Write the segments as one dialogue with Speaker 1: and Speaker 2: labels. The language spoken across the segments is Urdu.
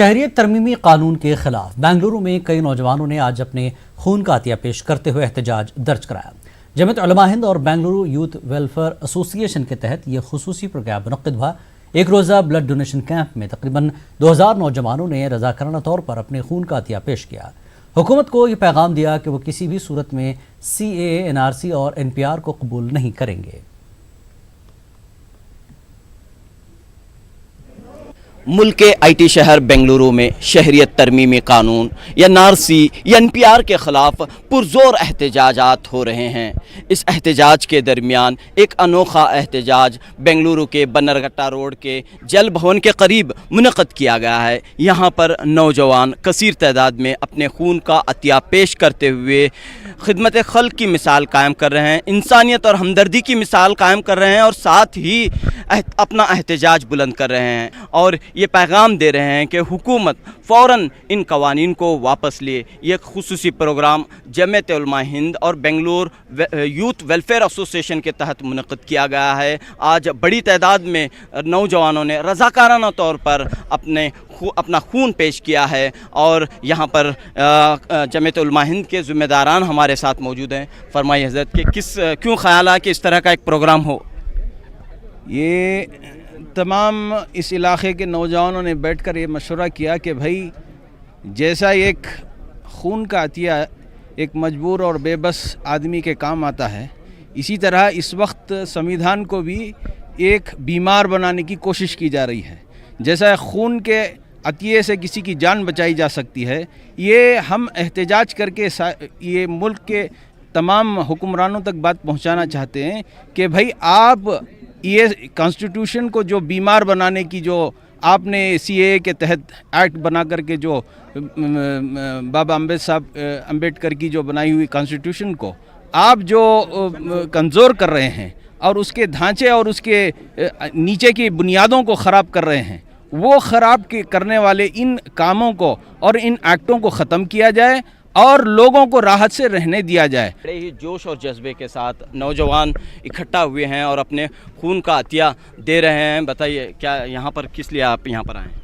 Speaker 1: شہریت ترمیمی قانون کے خلاف بنگلورو میں کئی نوجوانوں نے آج اپنے خون کا عطیہ پیش کرتے ہوئے احتجاج درج کرایا۔ جمعیت علماء ہند اور بنگلورو یوتھ ویلفیئر ایسوسی ایشن کے تحت یہ خصوصی پروگرام منعقد ہوا۔ ایک روزہ بلڈ ڈونیشن کیمپ میں تقریباً 2000 نوجوانوں نے رضاکارانہ طور پر اپنے خون کا عطیہ پیش کیا۔ حکومت کو یہ پیغام دیا کہ وہ کسی بھی صورت میں CAA، NRC اور NPR کو قبول نہیں کریں گے۔
Speaker 2: ملک کے IT شہر بنگلورو میں شہریت ترمیمی قانون یا NRC یا NPR کے خلاف پرزور احتجاجات ہو رہے ہیں۔ اس احتجاج کے درمیان ایک انوکھا احتجاج بنگلورو کے بنرگھٹا روڈ کے جل بھون کے قریب منعقد کیا گیا ہے۔ یہاں پر نوجوان کثیر تعداد میں اپنے خون کا عطیہ پیش کرتے ہوئے خدمت خلق کی مثال قائم کر رہے ہیں، انسانیت اور ہمدردی کی مثال قائم کر رہے ہیں اور ساتھ ہی اپنا احتجاج بلند کر رہے ہیں اور یہ پیغام دے رہے ہیں کہ حکومت فوراً ان قوانین کو واپس لے۔ یہ خصوصی پروگرام جمعیت علماء ہند اور بنگلور یوتھ ویلفیئر ایسوسی ایشن کے تحت منعقد کیا گیا ہے۔ آج بڑی تعداد میں نوجوانوں نے رضاکارانہ طور پر اپنا خون پیش کیا ہے اور یہاں پر جمعیت علماء ہند کے ذمہ داران ہمارے ساتھ موجود ہیں۔ فرمائیے حضرت کہ کیوں خیال ہے کہ اس طرح کا ایک پروگرام ہو؟
Speaker 3: یہ تمام اس علاقے کے نوجوانوں نے بیٹھ کر یہ مشورہ کیا کہ بھائی جیسا ایک خون کا عطیہ ایک مجبور اور بے بس آدمی کے کام آتا ہے، اسی طرح اس وقت سمویدھان کو بھی ایک بیمار بنانے کی کوشش کی جا رہی ہے۔ جیسا خون کے عطیے سے کسی کی جان بچائی جا سکتی ہے، یہ ہم احتجاج کر کے یہ ملک کے تمام حکمرانوں تک بات پہنچانا چاہتے ہیں کہ بھائی آپ یہ کانسٹیٹیوشن کو جو بیمار بنانے کی جو آپ نے CAA کے تحت ایکٹ بنا کر کے جو بابا امبیڈکر کی جو بنائی ہوئی کانسٹیٹیوشن کو آپ جو کمزور کر رہے ہیں اور اس کے ڈھانچے اور اس کے نیچے کی بنیادوں کو خراب کر رہے ہیں، وہ خراب کرنے والے ان کاموں کو اور ان ایکٹوں کو ختم کیا جائے اور لوگوں کو راحت سے رہنے دیا جائے۔
Speaker 2: بڑے ہی جوش اور جذبے کے ساتھ نوجوان اکٹھا ہوئے ہیں اور اپنے خون کا عطیہ دے رہے ہیں۔ بتائیے کیا یہاں پر کس لیے آپ یہاں پر آئے ہیں؟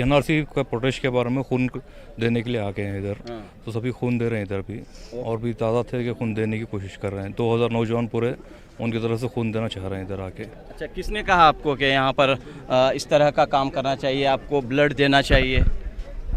Speaker 4: NRC کا پروٹیسٹ کے بارے میں خون دینے کے لیے آ گئے ہیں ادھر، تو سبھی خون دے رہے ہیں ادھر بھی، اور بھی تعداد تھے کہ خون دینے کی کوشش کر رہے ہیں۔ 2000 نوجوان پورے ان کی طرف سے خون دینا چاہ رہے ہیں ادھر آ کے۔
Speaker 2: اچھا، کس نے کہا آپ کو کہ یہاں پر اس طرح کا کام کرنا چاہیے، آپ کو بلڈ دینا چاہیے؟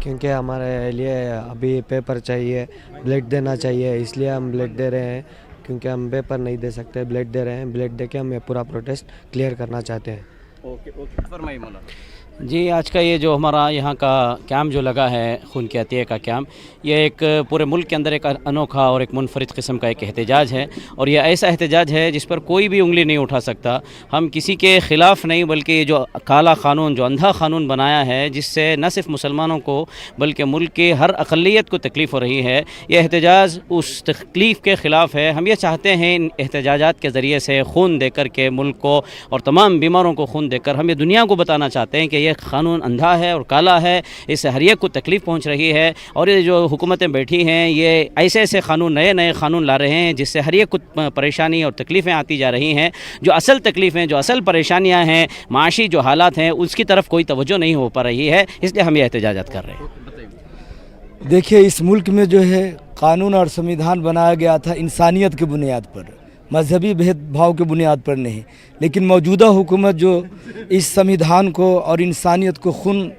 Speaker 5: کیونکہ ہمارے لیے ابھی پیپر چاہیے، بلڈ دینا چاہیے، اس لیے ہم بلڈ دے رہے ہیں، کیونکہ ہم پیپر نہیں دے سکتے، بلڈ دے رہے ہیں۔ بلڈ دے کے ہم یہ پورا پروٹیسٹ کلیئر کرنا چاہتے ہیں۔
Speaker 2: اوکے، فرمائیے مولانا۔
Speaker 6: جی، آج کا یہ جو ہمارا یہاں کا کیمپ جو لگا ہے خون کے عطیے کا کیمپ، یہ ایک پورے ملک کے اندر ایک انوکھا اور ایک منفرد قسم کا ایک احتجاج ہے، اور یہ ایسا احتجاج ہے جس پر کوئی بھی انگلی نہیں اٹھا سکتا۔ ہم کسی کے خلاف نہیں، بلکہ یہ جو کالا قانون، جو اندھا قانون بنایا ہے، جس سے نہ صرف مسلمانوں کو بلکہ ملک کے ہر اقلیت کو تکلیف ہو رہی ہے، یہ احتجاج اس تکلیف کے خلاف ہے۔ ہم یہ چاہتے ہیں ان احتجاجات کے ذریعے سے خون دے کر کے ملک کو اور تمام بیماروں کو خون دے کر ہم یہ دنیا کو بتانا چاہتے ہیں کہ یہ قانون اندھا ہے اور کالا ہے، اس سے ہر ایک کو تکلیف پہنچ رہی ہے، اور یہ جو حکومتیں بیٹھی ہیں یہ ایسے ایسے قانون، نئے قانون لا رہے ہیں جس سے ہر ایک کو پریشانی اور تکلیفیں آتی جا رہی ہیں۔ جو اصل تکلیفیں، جو اصل پریشانیاں ہیں، معاشی جو حالات ہیں، اس کی طرف کوئی توجہ نہیں ہو پا رہی ہے، اس لیے ہم یہ احتجاجات کر رہے ہیں۔
Speaker 7: دیکھیے، اس ملک میں جو ہے قانون اور سمویدھان بنایا گیا تھا انسانیت کی بنیاد پر، مذہبی بھید بھاؤ کی بنیاد پر نہیں، لیکن موجودہ حکومت جو اس سمویدھان کو اور انسانیت کو خون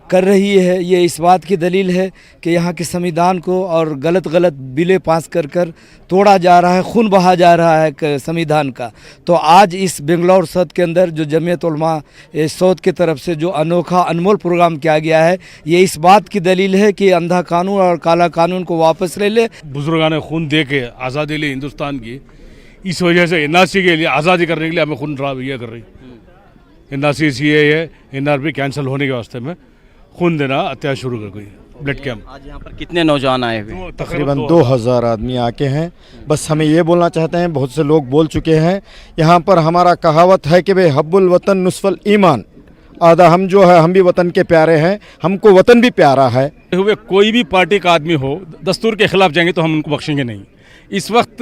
Speaker 7: کر رہی ہے، یہ اس بات کی دلیل ہے کہ یہاں کے سمویدھان کو اور غلط بلیں پاس کر توڑا جا رہا ہے، خون بہا جا رہا ہے سمویدھان کا۔ تو آج اس بنگلور ساؤتھ کے اندر جو جمعیت علماء ساؤتھ کی طرف سے جو انوکھا انمول پروگرام کیا گیا ہے، یہ اس بات کی دلیل ہے کہ اندھا قانون اور کالا قانون کو واپس لے لے۔
Speaker 8: بزرگان نے خون دے کے آزادی لی ہندوستان کی، اس وجہ سے NRC کے لیے آزادی کرنے کے لیے ہمیں خون یہ کر رہی NRC CAA NRP کینسل ہونے کے واسطے میں خون دینا عطیہ شروع کر گئی بلڈ کیمپ۔
Speaker 2: آج یہاں پر کتنے نوجوان آئے ہوئے؟
Speaker 9: تقریباً 2000 آدمی آ کے ہیں۔ بس ہمیں یہ بولنا چاہتے ہیں، بہت سے لوگ بول چکے ہیں، یہاں پر ہمارا کہاوت ہے کہ بے حب الوطن نصف الایمان، آدھا ہم جو ہے ہم بھی وطن کے پیارے ہیں، ہم کو وطن بھی پیارا ہے۔
Speaker 8: کوئی بھی پارٹی کا آدمی ہو، دستور کے خلاف جائیں گے تو ہم ان کو بخشیں گے نہیں۔ اس وقت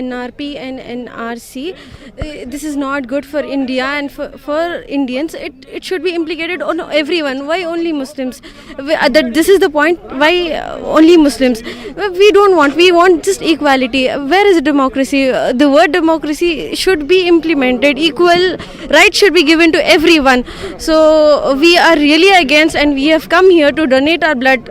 Speaker 10: NRP and NRC, this is not good for India and for Indians. It should be implicated on everyone. Why only Muslims? This is the point. Why only Muslims? We don't want. We want just equality. Where is democracy? The word democracy should be implemented. Equal rights should be given to everyone. So we are really against and we have come here to donate our blood.